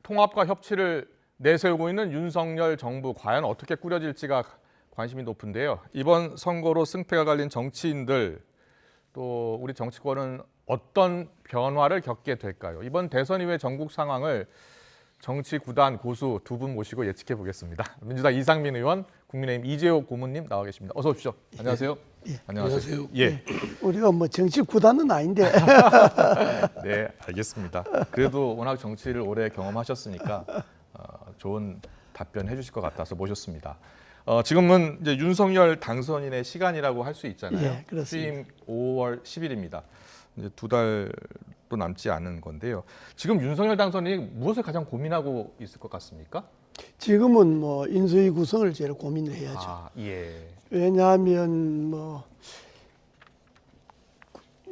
통합과 협치를 내세우고 있는 윤석열 정부 과연 어떻게 꾸려질지가 관심이 높은데요. 이번 선거로 승패가 갈린 정치인들 또 우리 정치권은 어떤 변화를 겪게 될까요? 이번 대선 이후의 전국 상황을 정치 구단 고수 두 분 모시고 예측해 보겠습니다. 민주당 이상민 의원, 국민의힘 이재호 고문님 나와 계십니다. 어서 오십시오. 안녕하세요. 예. 안녕하세요. 예. 우리가 뭐 정치 구단은 아닌데. 네, 알겠습니다. 그래도 워낙 정치를 오래 경험하셨으니까 좋은 답변 해주실 것 같아서 모셨습니다. 지금은 이제 윤석열 당선인의 시간이라고 할 수 있잖아요. 예, 그렇습니다. 취임 5월 10일입니다. 이제 두 달도 남지 않은 건데요. 지금 윤석열 당선인이 무엇을 가장 고민하고 있을 것 같습니까? 지금은 뭐 인수위 구성을 제일 고민을 해야죠. 아, 예. 왜냐하면 뭐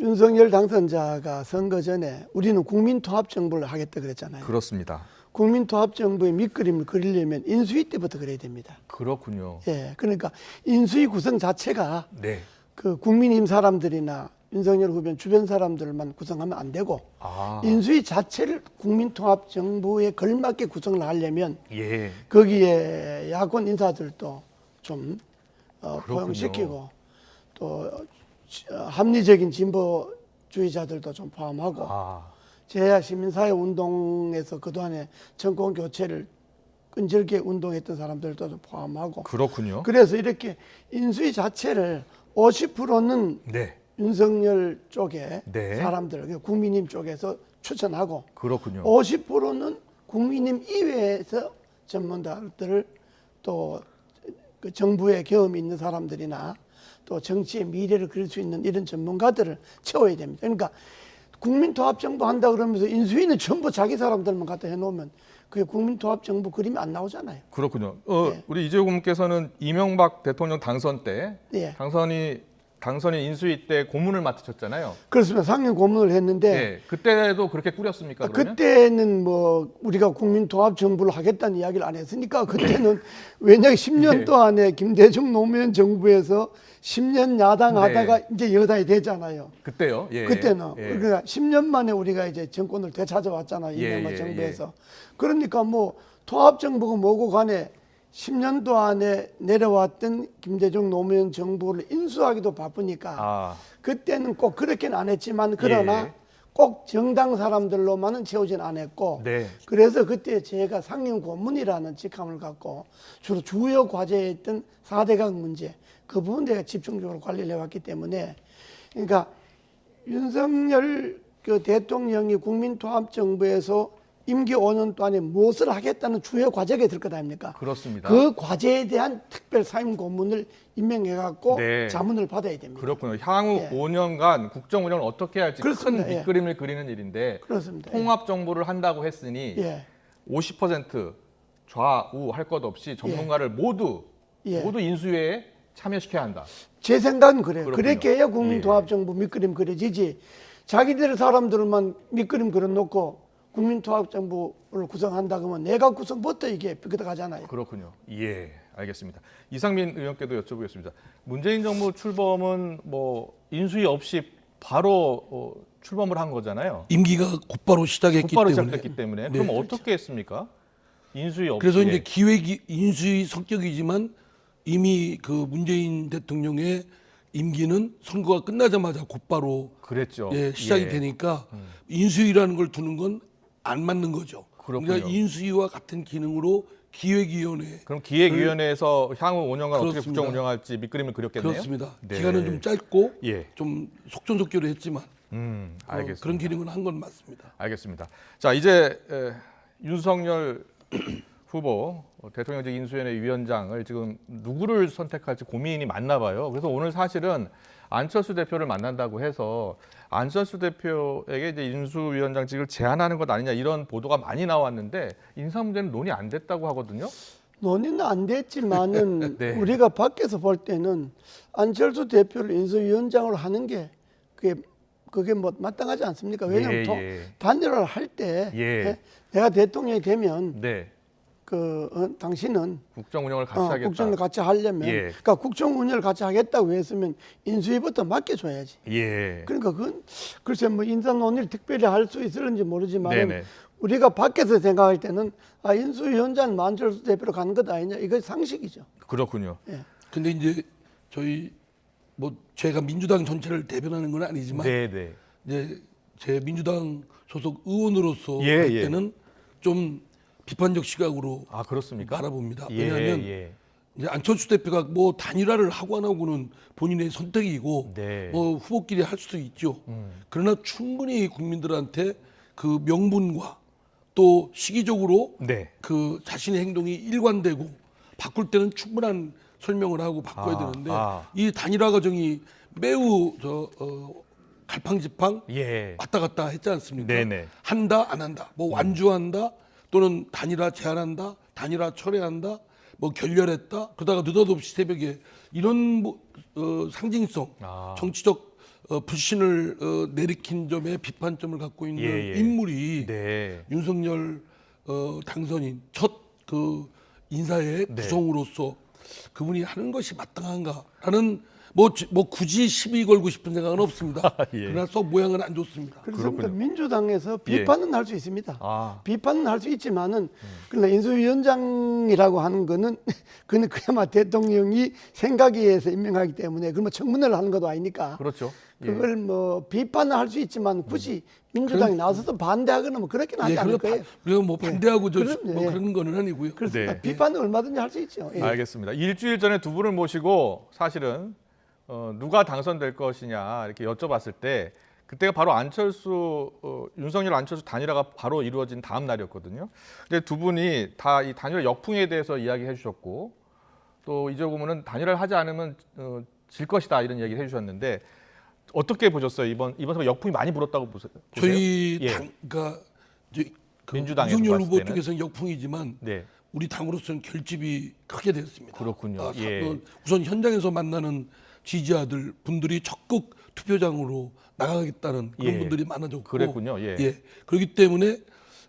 윤석열 당선자가 선거 전에 우리는 국민통합정부를 하겠다 그랬잖아요. 그렇습니다. 국민통합정부의 밑그림을 그리려면 인수위 때부터 그려야 됩니다. 그렇군요. 예, 그러니까 인수위 구성 자체가 네. 그 국민의힘 사람들이나 윤석열 후보는 주변 사람들만 구성하면 안 되고 인수위 자체를 국민통합정부에 걸맞게 구성을 하려면 예. 거기에 야권 인사들도 좀 그렇군요. 포용시키고 또 합리적인 진보주의자들도 좀 포함하고 제야 시민사회 운동에서 그동안에 정권 교체를 끈질기게 운동했던 사람들도 좀 포함하고 그렇군요. 그래서 이렇게 인수위 자체를 50%는 네. 윤석열 쪽에 네. 사람들, 국민의힘 쪽에서 추천하고 그렇군요. 50%는 국민의힘 이외에서 전문가들을 또 그 정부의 경험이 있는 사람들이나 또 정치의 미래를 그릴 수 있는 이런 전문가들을 채워야 됩니다. 그러니까 국민통합정부 한다 그러면서 인수위는 전부 자기 사람들만 갖다 해놓으면 그게 국민통합정부 그림이 안 나오잖아요. 그렇군요. 예. 우리 이재호 고문께서는 이명박 대통령 당선 때 예. 당선인 인수위 때 고문을 맡으셨잖아요. 그렇습니다. 상임 고문을 했는데 네. 그때도 그렇게 꾸렸습니까? 그러면? 그때는 뭐 우리가 국민통합정부를 하겠다는 이야기를 안 했으니까 그때는 왜냐하면 10년도 안에 김대중 노무현 정부에서 10년 야당하다가 이제 여당이 되잖아요. 그때요? 예. 그때는 예. 그러니까 10년 만에 우리가 이제 정권을 되찾아왔잖아요. 이명박 정부에서. 그러니까 뭐 통합정부가 뭐고 간에 10년도 안에 내려왔던 김대중 노무현 정부를 인수하기도 바쁘니까 그때는 꼭 그렇게는 안 했지만 그러나 꼭 정당 사람들로만은 채우진 않았고 네. 그래서 그때 제가 상임 고문이라는 직함을 갖고 주로 주요 과제였던 4대강 문제 그 부분 내가 집중적으로 관리를 해왔기 때문에 그러니까 윤석열 그 대통령이 국민통합정부에서 임기 5년 동안에 무엇을 하겠다는 주요 과제가 될 것 아닙니까? 그렇습니다. 그 과제에 대한 특별 상임 고문을 임명해갖고 네. 자문을 받아야 됩니다. 그렇군요. 향후 예. 5년간 국정 운영을 어떻게 할지 그렇습니다. 큰 밑그림을 그리는 일인데 그렇습니다. 통합 정부를 한다고 했으니 예. 50% 좌우 할 것 없이 전문가를 모두 인수위에 참여시켜야 한다. 제 생각은 그래요. 그렇군요. 그렇게 해야 국민통합정부 밑그림 그려지지 자기들 사람들만 밑그림 그려놓고 국민통합정부를 구성한다 그러면 내가 구성부터 이게 비껴가잖아요. 그렇군요. 예, 알겠습니다. 이상민 의원께도 여쭤보겠습니다. 문재인 정부 출범은 뭐 인수위 없이 바로 출범을 한 거잖아요. 임기가 곧바로 시작했기 때문에. 시작됐기 때문에. 그럼 어떻게 했습니까? 인수위 없이. 그래서 이제 기획이 인수위 성격이지만 이미 그 문재인 대통령의 임기는 선거가 끝나자마자 곧바로 그랬죠. 시작이 되니까 인수위라는 걸 두는 건 안 맞는 거죠. 그렇군요. 그러니까 인수위와 같은 기능으로 기획위원회. 그럼 기획위원회에서 향후 5년간 어떻게 그렇습니다. 국정 운영할지 밑그림을 그렸겠네요. 그렇습니다. 네. 기간은 좀 짧고 예. 좀 속전속결을 했지만 알겠습니다. 그런 기능을 한 건 맞습니다. 알겠습니다. 자, 이제 윤석열 후보 대통령직 인수위원회 위원장을 지금 누구를 선택할지 고민이 많나 봐요. 그래서 오늘 사실은 안철수 대표를 만난다고 해서 안철수 대표에게 이제 인수위원장직을 제안하는 것 아니냐 이런 보도가 많이 나왔는데 인사 문제는 논의 안 됐다고 하거든요. 논의는 안 됐지만은 네. 우리가 밖에서 볼 때는 안철수 대표를 인수위원장으로 하는 게 그게 뭐 마땅하지 않습니까? 왜냐하면 단일화를 할 때 내가 대통령이 되면 당신은 국정 운영을 같이 하겠다. 국정을 같이 하려면 그러니까 국정 운영을 같이 하겠다고 했으면 인수위부터 맡겨줘야지. 그러니까 그건 글쎄 뭐 인사 논의를 특별히 할 수 있을지 모르지만 우리가 밖에서 생각할 때는 인수위원장 안철수 대표로 가는 것 아니냐 이거 상식이죠. 그렇군요. 근데 이제 저희 뭐 제가 민주당 전체를 대변하는 건 아니지만 네. 이제 제 민주당 소속 의원으로서 예, 할 예. 때는 좀 비판적 시각으로 아, 그렇습니까? 바라봅니다. 예, 왜냐하면 예. 이제 안철수 대표가 뭐 단일화를 하고 안 하고는 본인의 선택이고 네. 뭐 후보끼리 할 수도 있죠. 그러나 충분히 국민들한테 그 명분과 또 시기적으로 네. 그 자신의 행동이 일관되고 바꿀 때는 충분한 설명을 하고 바꿔야 되는데 이 단일화 과정이 매우 갈팡질팡 예. 왔다 갔다 했지 않습니까? 네네. 한다 안 한다, 뭐 완주한다 또는 단일화 제한한다, 단일화 철회한다, 뭐 결렬했다. 그러다가 느닷없이 새벽에 이런 뭐, 상징성, 정치적 불신을 내리킨 점에 비판점을 갖고 있는 예. 인물이 네. 윤석열 당선인 첫 그 인사의 네. 구성으로서 그분이 하는 것이 마땅한가라는 뭐 굳이 시비 걸고 싶은 생각은 없습니다. 예. 그러나 썩 모양은 안 좋습니다. 그래서 그렇군요. 민주당에서 비판은 할 수 있습니다. 아. 비판은 할 수 있지만은 그러나 인수위원장이라고 하는 거는 그는 그야말로 대통령이 생각에 의해서 임명하기 때문에 그러면 청문회를 하는 것도 아니니까 그렇죠. 그걸 뭐 비판은 할 수 있지만 굳이 민주당이 나서서 반대하거나 뭐 그렇게는 하지 않을 거예요. 우리가 뭐 반대하고 그럼, 그런 거는 아니고요. 그래서 네. 비판은 얼마든지 할 수 있죠. 예. 알겠습니다. 일주일 전에 두 분을 모시고 사실은 누가 당선될 것이냐 이렇게 여쭤봤을 때 그때가 바로 윤석열 안철수 단일화가 바로 이루어진 다음 날이었거든요. 근데 두 분이 다 이 단일화 역풍에 대해서 이야기해 주셨고 또 이재호 고문은 단일화를 하지 않으면 질 것이다 이런 얘기를 해주셨는데 어떻게 보셨어요? 이번 선거 역풍이 많이 불었다고 보세요? 저희 예. 그러니까 이제 그 민주당에서 윤석열 봤을 후보 때는? 쪽에서는 역풍이지만 네. 우리 당으로서는 결집이 크게 됐습니다. 그렇군요. 예. 우선 현장에서 만나는 지지자들 분들이 적극 투표장으로 나가겠다는 그런 예. 분들이 많아졌고, 그랬군요. 예. 그렇기 때문에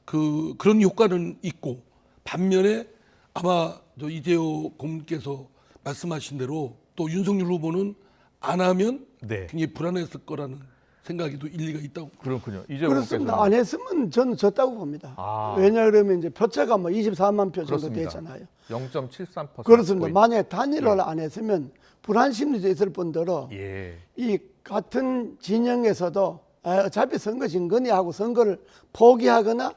그런 효과는 있고 반면에 아마 저 이재호 고문께서 말씀하신 대로 또 윤석열 후보는 안 하면 네. 굉장히 불안했을 거라는 생각에도 일리가 있다고. 그렇군요. 이재호 그렇습니다. 고문께서는 안 했으면 저는 졌다고 봅니다. 아. 왜냐 그러면 이제 표차가 뭐 24만 표 정도 그렇습니다. 되잖아요. 0.73%. 그렇습니다. 거의. 만약에 단일화를 안 했으면 불안 심리도 있을 뿐더러 예. 이 같은 진영에서도 어차피 선거 진 거니 하고 선거를 포기하거나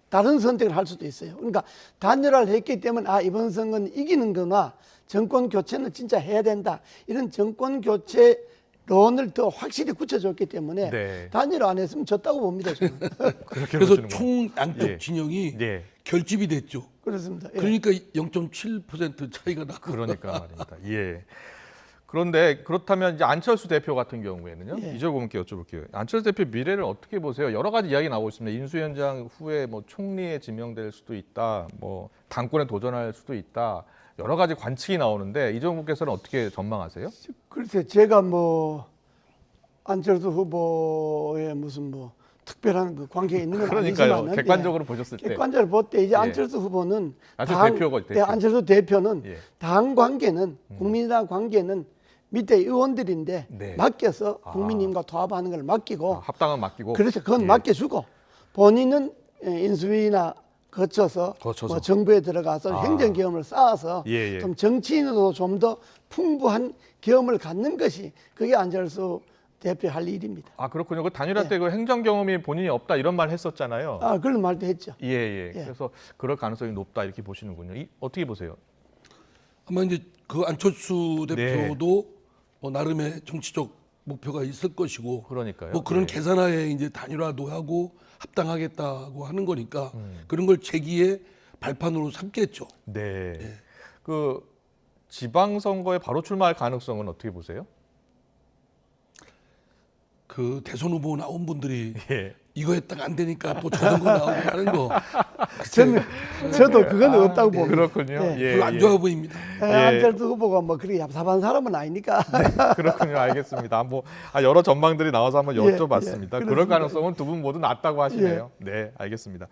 다른 선택을 할 수도 있어요. 그러니까 단일화를 했기 때문에 이번 선거는 이기는 거나 정권 교체는 진짜 해야 된다. 이런 정권 교체론을 더 확실히 굳혀줬기 때문에 네. 단일화 안 했으면 졌다고 봅니다. 저는. 그렇게 그래서 보시는군요. 총 양쪽 예. 진영이 예. 결집이 됐죠. 그렇습니다. 예. 그러니까 0.7% 차이가 나고. 그러니까 말입니다. 예. 그런데 그렇다면 이제 안철수 대표 같은 경우에는요. 예. 이재호 고문께 여쭤볼게요. 안철수 대표 미래를 어떻게 보세요? 여러 가지 이야기 나오고 있습니다. 인수위원장 후에 뭐 총리에 지명될 수도 있다. 뭐 당권에 도전할 수도 있다. 여러 가지 관측이 나오는데 이재호 고문께서는 어떻게 전망하세요? 글쎄 제가 뭐 안철수 후보의 무슨 뭐 특별한 그 관계가 있는 건 그러니까요. 아니지만 객관적으로 보셨을 때. 객관적으로 볼 때 이제 예. 안철수 후보는 안철수 대표가 대표. 안철수 대표는 예. 당 관계는 국민이랑 관계는 밑에 의원들인데 네. 맡겨서 국민님과 통합하는 걸 맡기고 합당은 맡기고. 그래서 그건 예. 맡겨주고 본인은 인수위나 거쳐서 거쳐서. 뭐 정부에 들어가서 행정 경험을 쌓아서 예, 예. 좀 정치인으로 좀 더 풍부한 경험을 갖는 것이 그게 안철수 대표 할 일입니다. 아 그렇군요. 그 단일화 때 그 행정 경험이 본인이 없다 이런 말 했었잖아요. 그런 말도 했죠. 예. 그래서 그럴 가능성이 높다 이렇게 보시는군요. 어떻게 보세요? 아마 이제 그 안철수 네. 대표도 뭐 나름의 정치적 목표가 있을 것이고, 그러니까요. 뭐 그런 예. 계산하에 이제 단일화도 하고 합당하겠다고 하는 거니까 그런 걸 제기의 발판으로 삼겠죠. 네. 그 지방선거에 바로 출마할 가능성은 어떻게 보세요? 그 대선 후보 나온 분들이 예. 이거 했다가 안 되니까 또 저런 거 나오고 하는 거 저도 그건 없다고 봅니다. 그렇군요. 예. 예. 별로 안 좋아 보입니다. 안철수 후보가 뭐 그렇게 얍삽한 사람은 아니니까. 그렇군요. 알겠습니다. 뭐 여러 전망들이 나와서 한번 예, 여쭤봤습니다. 그럴 그렇습니다. 가능성은 두 분 모두 낮다고 하시네요. 네, 알겠습니다.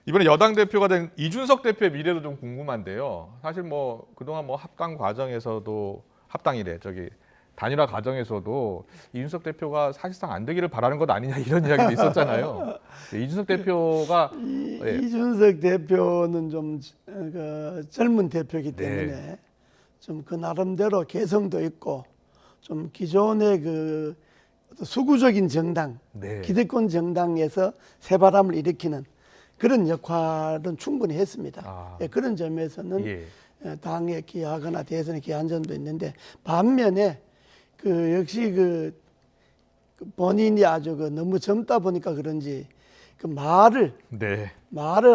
이번에 여당 대표가 된 이준석 대표의 미래도 좀 궁금한데요. 사실 뭐 그동안 뭐 합당 과정에서도 합당이래 단일화 과정에서도 이준석 대표가 사실상 안 되기를 바라는 것 아니냐 이런 이야기도 있었잖아요. 이준석 대표가 이준석 대표는 좀 젊은 대표이기 네. 때문에 좀 그 나름대로 개성도 있고 좀 기존의 그 어떤 수구적인 정당, 네. 기득권 정당에서 새바람을 일으키는 그런 역할은 충분히 했습니다. 아. 예, 그런 점에서는 예. 당에 기여하거나 대선에 기여한 점도 있는데 반면에 그 역시 그 본인이 아주 너무 젊다 보니까 그런지 그 말을 네.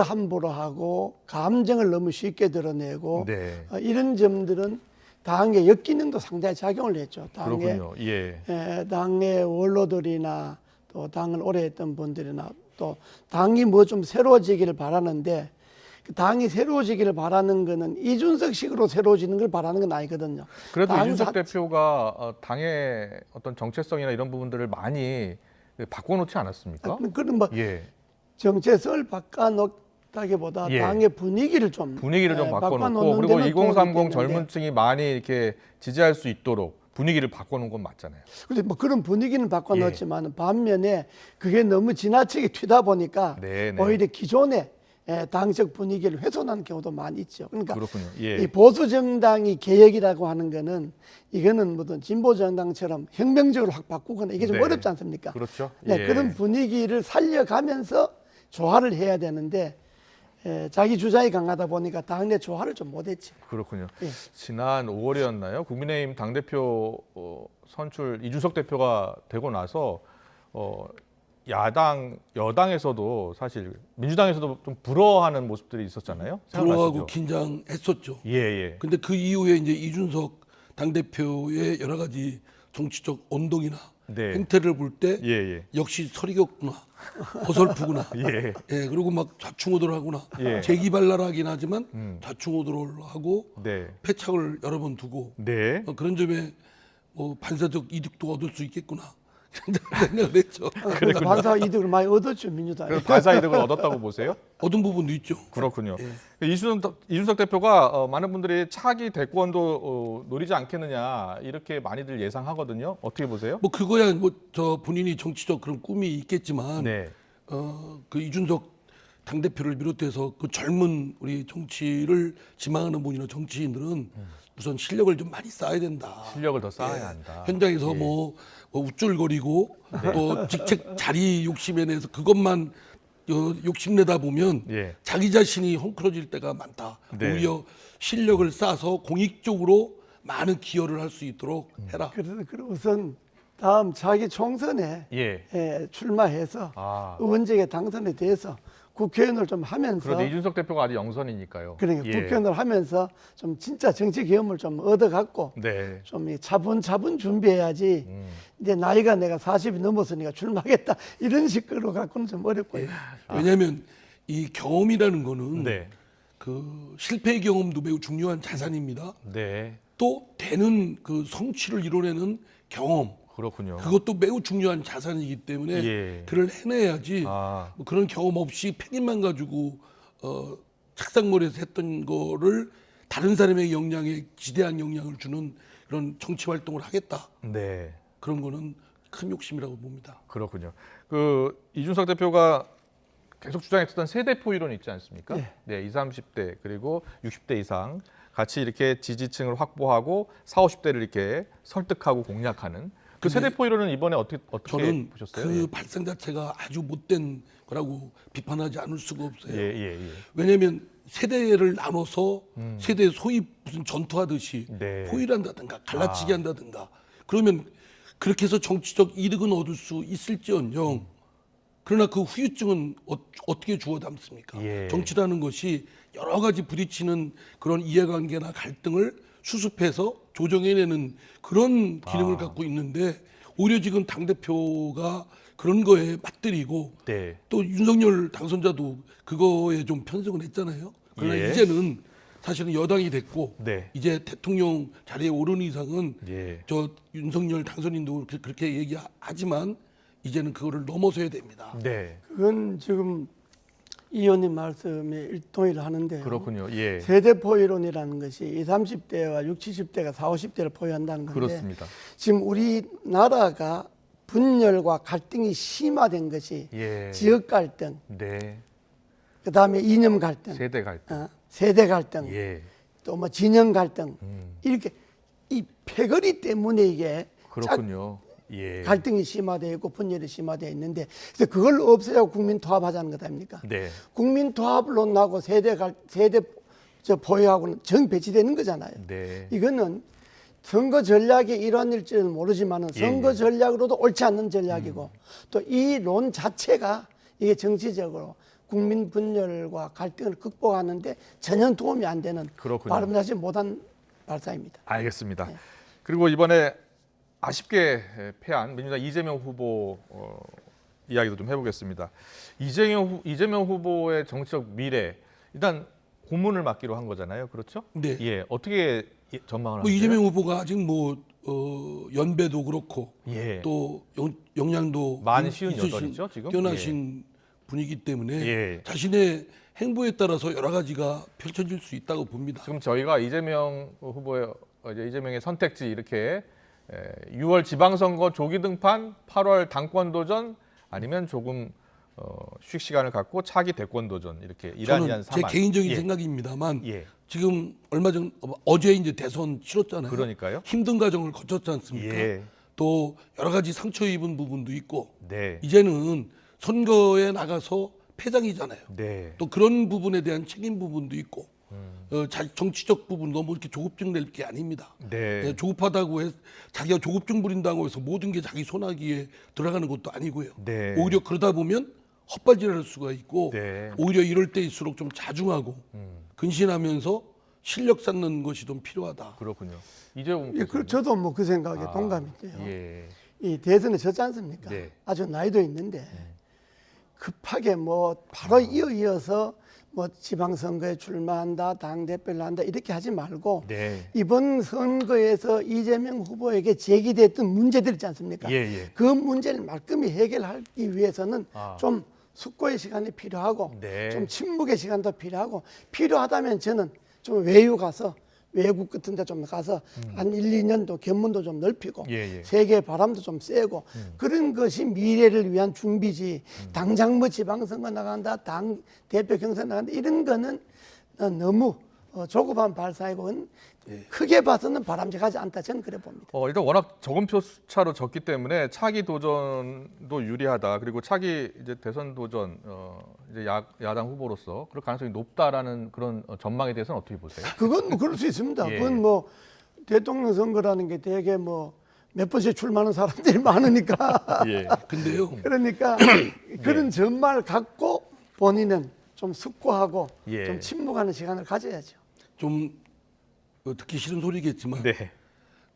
함부로 하고 감정을 너무 쉽게 드러내고 네. 이런 점들은 당의 역기능도 상당히 작용을 했죠. 그렇군요. 예. 당의 원로들이나 또 당을 오래 했던 분들이나 또 당이 뭐 좀 새로워지기를 바라는데 그 당이 새로워지기를 바라는 거는 이준석식으로 새로워지는 걸 바라는 건 아니거든요. 그래도 당 이준석 자- 당의 당의 어떤 정체성이나 이런 부분들을 많이 바꿔놓지 않았습니까? 그런 뭐 예. 정체성을 바꿔놓다기보다 예. 당의 분위기를 좀 분위기를 좀 바꿔놓고 바꿔놓는 그리고 데는 도움이 2030 됐는데 젊은층이 많이 이렇게 지지할 수 있도록 분위기를 바꿔놓은 건 맞잖아요. 근데 뭐 그런 분위기는 예. 바꿔놓지만 반면에 그게 너무 지나치게 튀다 보니까 네, 네. 오히려 기존의 당적 분위기를 훼손하는 경우도 많이 있죠. 그러니까 그렇군요. 예. 이 보수 정당이 개혁이라고 하는 거는 이거는 무슨 진보 정당처럼 혁명적으로 확 바꾸거나 이게 좀 네. 어렵지 않습니까? 그렇죠. 네, 예. 그런 분위기를 살려가면서 조화를 해야 되는데 자기 주장이 강하다 보니까 당내 조화를 좀 못했죠. 그렇군요. 예. 지난 5월이었나요? 국민의힘 당대표 선출 이준석 대표가 되고 나서 여당에서도 사실 민주당에서도 좀 부러워하는 모습들이 있었잖아요. 불호하고 생각나시죠? 긴장했었죠. 예, 예. 근데 그 이후에 이제 이준석 당대표의 여러 가지 정치적 언동이나 네. 행태를 볼 때 예, 예. 역시 서리겼구나, 어설프구나. 예. 예, 그리고 막 좌충우돌하구나. 예. 재기발랄하긴 하지만 좌충우돌하고 네. 패착을 여러 번 두고 네. 그런 점에 뭐 반사적 이득도 얻을 수 있겠구나 생각을 했죠. 그래서 반사 이득을 많이 얻었죠 민주당이. 그래서 반사 이득을 얻었다고 보세요? 얻은 부분도 있죠. 그렇군요. 이준석 대표가 많은 분들이 차기 대권도 노리지 않겠느냐 이렇게 많이들 예상하거든요. 어떻게 보세요? 뭐 그거야 뭐 저 본인이 정치적 그런 꿈이 있겠지만 네. 그 이준석 당 대표를 비롯해서 그 젊은 우리 정치를 지망하는 분이나 정치인들은 우선 실력을 좀 많이 쌓아야 된다. 실력을 더 쌓아야 한다. 현장에서 예. 뭐 우쭐거리고 또 직책 자리 욕심에 대해서 그것만 욕심내다 보면 예. 자기 자신이 헝클어질 때가 많다. 네. 오히려 실력을 쌓아서 공익적으로 많은 기여를 할 수 있도록 해라. 그래서 우선 다음 자기 총선에 예. 출마해서 아. 의원직에 당선이 돼서 국회의원을 좀 하면서 그런데 이준석 대표가 아직 영선이니까요. 그러니까 예. 국회의원을 하면서 좀 진짜 정치 경험을 좀 얻어갖고 네. 좀 차분차분 준비해야지 이제 나이가 내가 40이 넘었으니까 출마하겠다 이런 식으로 갖고는 좀 어렵고요. 왜냐하면 이 경험이라는 거는 네. 그 실패의 경험도 매우 중요한 자산입니다. 네. 또 되는 그 성취를 이뤄내는 경험 그렇군요. 그것도 매우 중요한 자산이기 때문에 예. 그걸 해내야지 아. 뭐 그런 경험 없이 팽인만 가지고 책상머리에서 했던 거를 다른 사람의 역량에 지대한 영향을 주는 그런 정치 활동을 하겠다 네. 그런 거는 큰 욕심이라고 봅니다. 그렇군요. 그 이준석 대표가 계속 주장했던 세대포 이론 있지 않습니까? 네, 20, 30대 그리고 60대 이상 같이 이렇게 지지층을 확보하고 40, 50대를 이렇게 설득하고 공략하는 그 세대포 이론은 이번에 어떻게 저는 보셨어요? 그 발상 자체가 아주 못된 거라고 비판하지 않을 수가 없어요. 예. 왜냐하면 세대를 나눠서 세대 소위 무슨 전투하듯이 네. 포위한다든가 갈라치기 한다든가 그러면 그렇게 해서 정치적 이득은 얻을 수 있을지언정 그러나 그 후유증은 어떻게 주워 담습니까? 예. 정치라는 것이 여러 가지 부딪히는 그런 이해관계나 갈등을 수습해서 조정해내는 그런 기능을 갖고 있는데 오히려 지금 당대표가 그런 거에 맞들이고 네. 또 윤석열 당선자도 그거에 좀 편승을 했잖아요. 그러나 예. 이제는 사실은 여당이 됐고 네. 이제 대통령 자리에 오른 이상은 예. 저 윤석열 당선인도 그렇게 얘기하지만 이제는 그거를 넘어서야 됩니다. 네. 그건 지금 이 의원님 말씀에 일동의를 하는데요. 그렇군요. 예. 세대 포유론이라는 것이 20, 30대와 60, 70대가 40, 50대를 포유한다는 건데 그렇습니다. 지금 우리나라가 분열과 갈등이 심화된 것이 예. 지역 갈등, 네. 그다음에 이념 갈등, 세대 갈등. 세대 갈등, 예. 또 뭐 진영 갈등 이렇게 이 패거리 때문에 이게 그렇군요. 예. 갈등이 심화되고 분열이 심화되어 있는데 그래서 그걸 없애자고 국민 통합하자는 것 아닙니까? 네. 국민 통합론하고 세대 포유하고는 정 배치되는 거잖아요. 네. 이거는 선거 전략의 일환일지는 모르지만은 선거 전략으로도 옳지 않는 전략이고 또 이 론 자체가 이게 정치적으로 국민 분열과 갈등을 극복하는데 전혀 도움이 안 되는 그렇군요. 바람직하지 못한 발상입니다. 알겠습니다. 네. 그리고 이번에 아쉽게 패한 민주당 이재명 후보 이야기도 좀 해보겠습니다. 이재명 후보의 정치적 미래 일단 고문을 맡기로 한 거잖아요. 그렇죠? 네. 예. 어떻게 전망을 뭐 하세요? 이재명 후보가 아직 뭐 연배도 그렇고 예. 또 역량도 만 있으신 58이죠, 지금? 뛰어나신 분이기 때문에 예. 자신의 행보에 따라서 여러 가지가 펼쳐질 수 있다고 봅니다. 지금 저희가 이재명 후보의 이제 이재명의 선택지 이렇게 6월 지방선거 조기 등판, 8월 당권 도전 아니면 조금 휴식 시간을 갖고 차기 대권 도전 이렇게 저는 이란이란 제 사안. 개인적인 예. 생각입니다.만 예. 지금 얼마 전 어제 이제 대선 치렀잖아요. 그러니까요. 힘든 과정을 거쳤지 않습니까? 예. 또 여러 가지 상처 입은 부분도 있고 네. 이제는 선거에 나가서 패장이잖아요. 네. 또 그런 부분에 대한 책임 부분도 있고 정치적 부분 너무 이렇게 조급증 낼 게 아닙니다. 네. 조급하다고 해 자기가 조급증 부린다고 해서 모든 게 자기 손아귀에 들어가는 것도 아니고요. 네. 오히려 그러다 보면 헛발질할 수가 있고 네. 오히려 이럴 때일수록 좀 자중하고 근신하면서 실력 쌓는 것이 좀 필요하다. 그렇군요. 이재용 예, 저도 뭐 그 생각에 동감이 돼요. 예. 이 대선에 졌지 않습니까? 네. 아주 나이도 있는데 급하게 뭐 바로 이어서 뭐 지방선거에 출마한다, 당 대표를 한다 이렇게 하지 말고 네. 이번 선거에서 이재명 후보에게 제기됐던 문제들 있지 않습니까? 예, 예. 그 문제를 말끔히 해결하기 위해서는 좀 숙고의 시간이 필요하고 네. 좀 침묵의 시간도 필요하고 필요하다면 저는 좀 외유 가서 외국 같은 데 좀 가서 한 1, 2년도 견문도 좀 넓히고 예, 예. 세계의 바람도 좀 쐬고 그런 것이 미래를 위한 준비지 당장 뭐 지방선거 나간다 당 대표 경선 나간다 이런 거는 너무 조급한 발상이고 크게 봐서는 바람직하지 않다 저는 그래 봅니다. 일단 워낙 적은 표 차로 졌기 때문에 차기 도전도 유리하다. 그리고 차기 이제 대선 도전 이제 야당 후보로서 그럴 가능성이 높다라는 그런 전망에 대해서는 어떻게 보세요? 그건 뭐 그럴 수 있습니다. 예. 그건 뭐 대통령 선거라는 게 되게 뭐 몇 번씩 출마하는 사람들이 많으니까 예. 근데요. 그러니까 그런 전망을 갖고 본인은 좀 숙고하고 예. 좀 침묵하는 시간을 가져야죠. 좀 듣기 싫은 소리겠지만 네.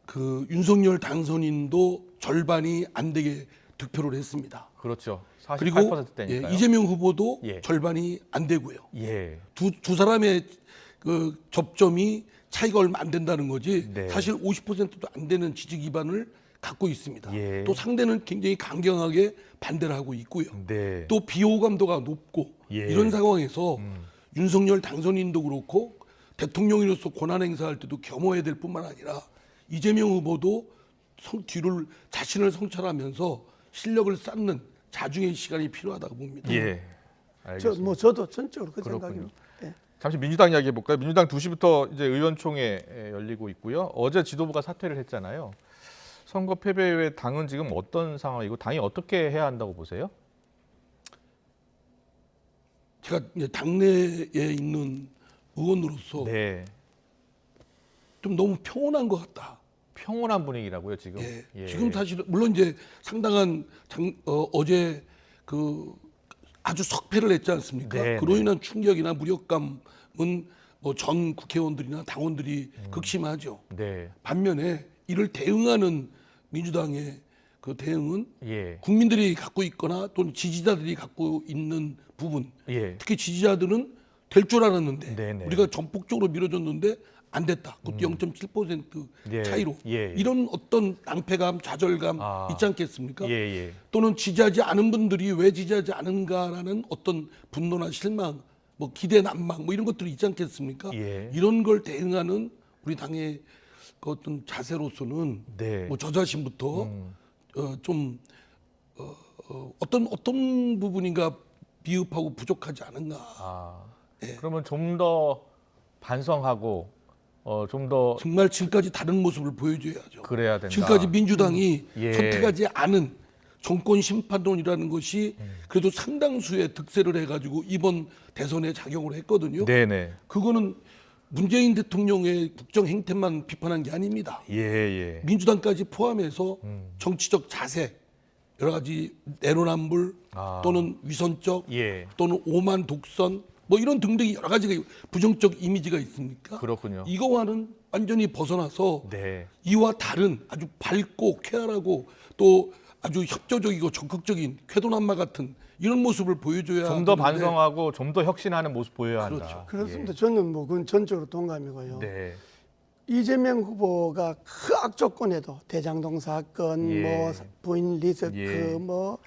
그 윤석열 당선인도 절반이 안 되게 득표를 했습니다. 그렇죠. 그리고 48%대니까요. 이재명 후보도 예. 절반이 안 되고요. 예. 두 사람의 그 접점이 차이가 얼마 안 된다는 거지 네. 사실 50%도 안 되는 지지 기반을 갖고 있습니다. 예. 또 상대는 굉장히 강경하게 반대를 하고 있고요. 네. 또 비호감도가 높고 예. 이런 상황에서 윤석열 당선인도 그렇고 대통령으로서 권한 행사할 때도 겸허해야 될 뿐만 아니라 이재명 후보도 뒤를 자신을 성찰하면서 실력을 쌓는 자중의 시간이 필요하다고 봅니다. 예. 알겠습니다. 저도 전적으로 그 그렇군요. 생각입니다. 예. 잠시 민주당 이야기 해볼까요? 민주당 2시부터 이제 의원총회 열리고 있고요. 어제 지도부가 사퇴를 했잖아요. 선거 패배 이후에 당은 지금 어떤 상황이고 당이 어떻게 해야 한다고 보세요? 제가 이제 당내에 있는 의원으로서 네. 좀 너무 평온한 것 같다. 평온한 분위기라고요 지금. 예. 예. 지금 사실 물론 이제 상당한 어제 그 아주 석패를 했지 않습니까? 네, 그로 네. 인한 충격이나 무력감은 뭐 전 국회의원들이나 당원들이 극심하죠. 네. 반면에 이를 대응하는 민주당의 그 대응은 예. 국민들이 갖고 있거나 또는 지지자들이 갖고 있는 부분, 예. 특히 지지자들은 될 줄 알았는데 네네. 우리가 전폭적으로 밀어줬는데 안 됐다. 그것도 0.7% 예. 차이로 예. 이런 어떤 낭패감, 좌절감 있지 않겠습니까? 예. 또는 지지하지 않은 분들이 왜 지지하지 않은가라는 어떤 분노나 실망, 뭐 기대 난망 뭐 이런 것들이 있지 않겠습니까? 예. 이런 걸 대응하는 우리 당의 그 어떤 자세로서는 네. 뭐 저 자신부터 어떤 부분인가 비읍하고 부족하지 않은가. 그러면 좀 더 반성하고 좀 더 정말 지금까지 다른 모습을 보여줘야죠. 그래야 된다. 지금까지 민주당이 예. 선택하지 않은 정권 심판론이라는 것이 그래도 상당수의 득세를 해가지고 이번 대선에 작용을 했거든요. 네네. 그거는 문재인 대통령의 국정 행태만 비판한 게 아닙니다. 예. 민주당까지 포함해서 정치적 자세, 여러 가지 내로남불 또는 위선적 예. 또는 오만 독선 뭐 이런 등등이 여러 가지가 부정적 이미지가 있습니까? 그렇군요. 이거와는 완전히 벗어나서 네. 이와 다른 아주 밝고 쾌활하고 또 아주 협조적이고 적극적인 쾌도남마 같은 이런 모습을 보여줘야 좀 더 되는데 반성하고 좀 더 혁신하는 모습 보여야 한다. 그렇죠. 그렇습니다. 저는 뭐 그건 전적으로 동감이고요. 네. 이재명 후보가 그 악조건에도 대장동 사건, 예. 뭐 부인 리스크, 예. 뭐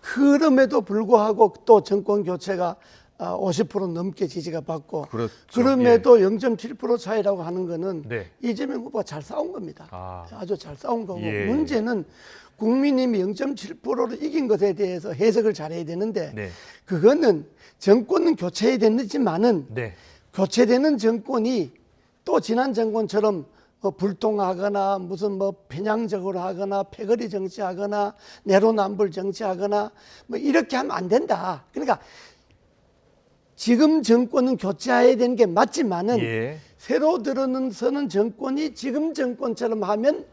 그럼에도 불구하고 또 정권 교체가 50% 넘게 지지가 받고 그렇죠. 그럼에도 0.7% 차이라고 하는 거는 네. 이재명 후보가 잘 싸운 겁니다. 아. 아주 잘 싸운 거고 예. 문제는 국민님이 0.7%를 이긴 것에 대해서 해석을 잘해야 되는데 네. 그거는 정권은 교체됐지만은 네. 교체되는 정권이 또 지난 정권처럼 불통하거나 무슨 뭐 편향적으로 하거나 패거리 정치하거나 내로남불 정치하거나 뭐 이렇게 하면 안 된다. 그러니까 지금 정권은 교체해야 되는 게 맞지만은 예. 새로 들어서는 정권이 지금 정권처럼 하면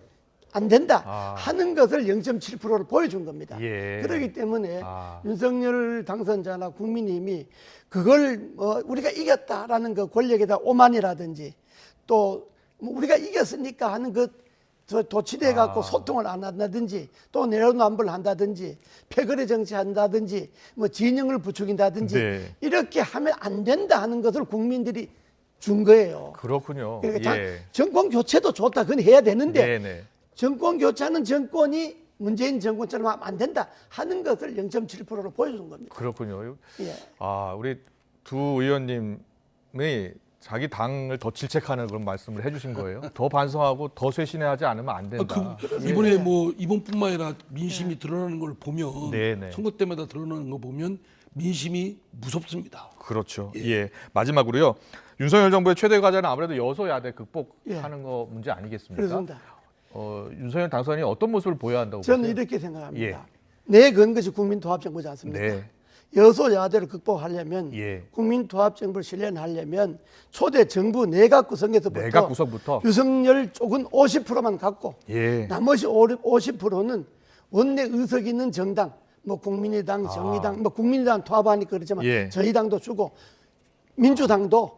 안 된다 하는 것을 0.7%를 보여준 겁니다. 예. 그렇기 때문에 윤석열 당선자나 국민님이 그걸 우리가 이겼다라는 그 권력에다 오만이라든지 또 우리가 이겼으니까 하는 그 도취돼 갖고 소통을 안 한다든지 또 내로남불 한다든지 패거리 정치한다든지 뭐 진영을 부추긴다든지 네. 이렇게 하면 안 된다 하는 것을 국민들이 준 거예요. 그렇군요. 그러니까 예. 정권 교체도 좋다. 그건 해야 되는데 네네. 정권 교체하는 정권이 문재인 정권처럼 하면 안 된다 하는 것을 0.7%로 보여준 겁니다. 그렇군요. 예. 우리 두 의원님이 자기 당을 더 질책하는 그런 말씀을 해주신 거예요. 더 반성하고 더 쇄신하지 않으면 안 된다. 이번에 뭐 이번뿐만 아니라 민심이 드러나는 걸 보면 네네. 선거 때마다 드러나는 거 보면 민심이 무섭습니다. 그렇죠. 예. 마지막으로요. 윤석열 정부의 최대 과제는 아무래도 여소야대 극복하는 거 문제 아니겠습니까? 그렇습니다. 윤석열 당선인이 어떤 모습을 보여야 한다고 저는 보세요? 이렇게 생각합니다. 예. 내 건 것이 국민통합정부지 않습니까? 네. 여소야대를 극복하려면 예. 국민통합정부를 실현하려면 초대 정부 내각 구성에서부터 내각 구성부터 윤석열 쪽은 50%만 갖고 예. 나머지 50%는 원내 의석 있는 정당 뭐 국민의당, 정의당, 뭐 국민의당 통합하니까 그렇지만 예. 저희 당도 주고 민주당도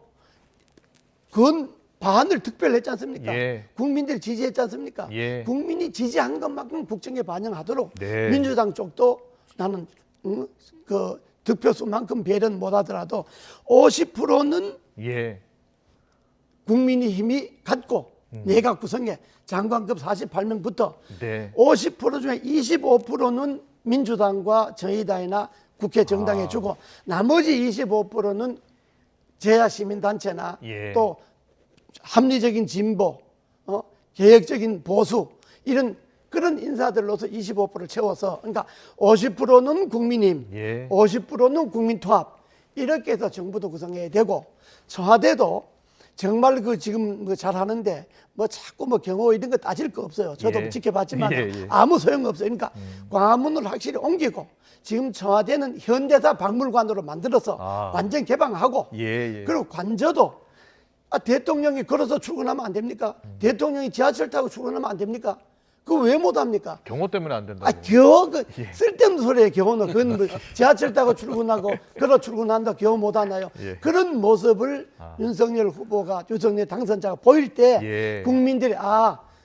그건 반을 득표했지 않습니까? 예. 국민들이 지지했지 않습니까? 예. 국민이 지지한 것만큼 국정에 반영하도록 네. 민주당 쪽도 나는 그 득표수만큼 배려는 못하더라도 50%는 예. 국민의힘이 갖고 내각 구성에 장관급 48명부터 네. 50% 중에 25%는 민주당과 정의당이나 국회 정당에 주고 나머지 25%는 제야 시민단체나 예. 또 합리적인 진보, 개혁적인 보수 이런 그런 인사들로서 25%를 채워서 그러니까 50%는 국민힘, 예. 50%는 국민통합 이렇게 해서 정부도 구성해야 되고 청와대도 정말 그 지금 뭐 잘하는데 뭐 자꾸 뭐 경호 이런 거 따질 거 없어요. 저도 예. 지켜봤지만 예, 예. 아무 소용 없어요. 그러니까 광화문을 확실히 옮기고 지금 청와대는 현대사 박물관으로 만들어서 완전 개방하고 예. 그리고 관저도 대통령이 걸어서 출근하면 안 됩니까? 대통령이 지하철 타고 출근하면 안 됩니까? 그거 왜 못합니까? 경호 때문에 안 된다고. 겨우 그 쓸데없는 소리예요. 겨우는 그건 뭐 지하철 타고 출근하고 걸어 출근한다 겨우 못하나요? 예. 그런 모습을 윤석열 후보가 윤석열 당선자가 보일 때 예. 국민들이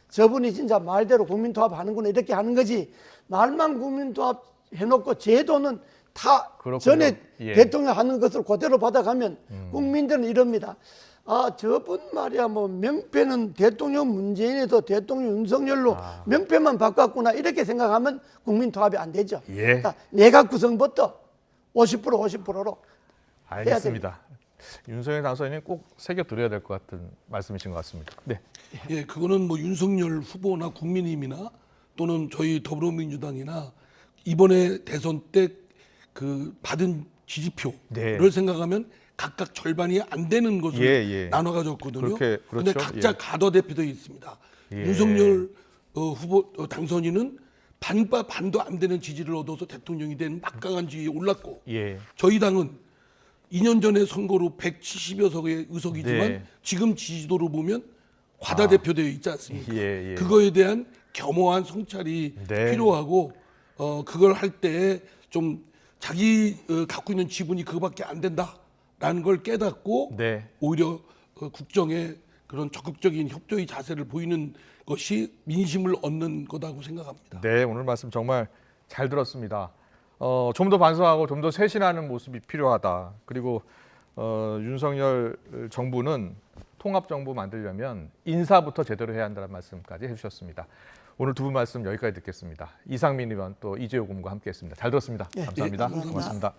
저분이 진짜 말대로 국민통합 하는구나 이렇게 하는 거지 말만 국민통합 해놓고 제도는 다 그렇군요. 전에 예. 대통령 하는 것을 그대로 받아가면 국민들은 이럽니다. 저분 말이야 뭐 명패는 대통령 문재인에서 대통령 윤석열로 명패만 바꿨구나 이렇게 생각하면 국민 통합이 안 되죠. 예. 그러니까 내각 구성부터 50%로 알겠습니다. 윤석열 당선인은 꼭 새겨 들어야 될 것 같은 말씀이신 것 같습니다. 네. 예, 그거는 뭐 윤석열 후보나 국민의힘이나 또는 저희 더불어민주당이나 이번에 대선 때 그 받은 지지표를 네. 생각하면 각각 절반이 안 되는 것으로 예. 나눠 가졌거든요. 그렇게, 그런데 그렇죠. 각자 예. 가더대표도 있습니다. 예. 윤석열 후보 당선인은 반도 안 되는 지지를 얻어서 대통령이 된 막강한 지위에 올랐고 예. 저희 당은 2년 전에 선거로 170여 석의 의석이지만 네. 지금 지지도로 보면 과다대표되어 있지 않습니까? 예. 그거에 대한 겸허한 성찰이 네. 필요하고 그걸 할 때 좀 자기 갖고 있는 지분이 그거밖에 안 된다라는 걸 깨닫고 네. 오히려 국정에 그런 적극적인 협조의 자세를 보이는 것이 민심을 얻는 거다고 생각합니다. 네, 오늘 말씀 정말 잘 들었습니다. 좀 더 반성하고 좀 더 쇄신하는 모습이 필요하다. 그리고 윤석열 정부는 통합 정부 만들려면 인사부터 제대로 해야 한다는 말씀까지 해주셨습니다. 오늘 두 분 말씀 여기까지 듣겠습니다. 이상민 의원 또 이재호 고문과 함께했습니다. 잘 들었습니다. 예, 감사합니다. 예, 감사합니다. 고맙습니다.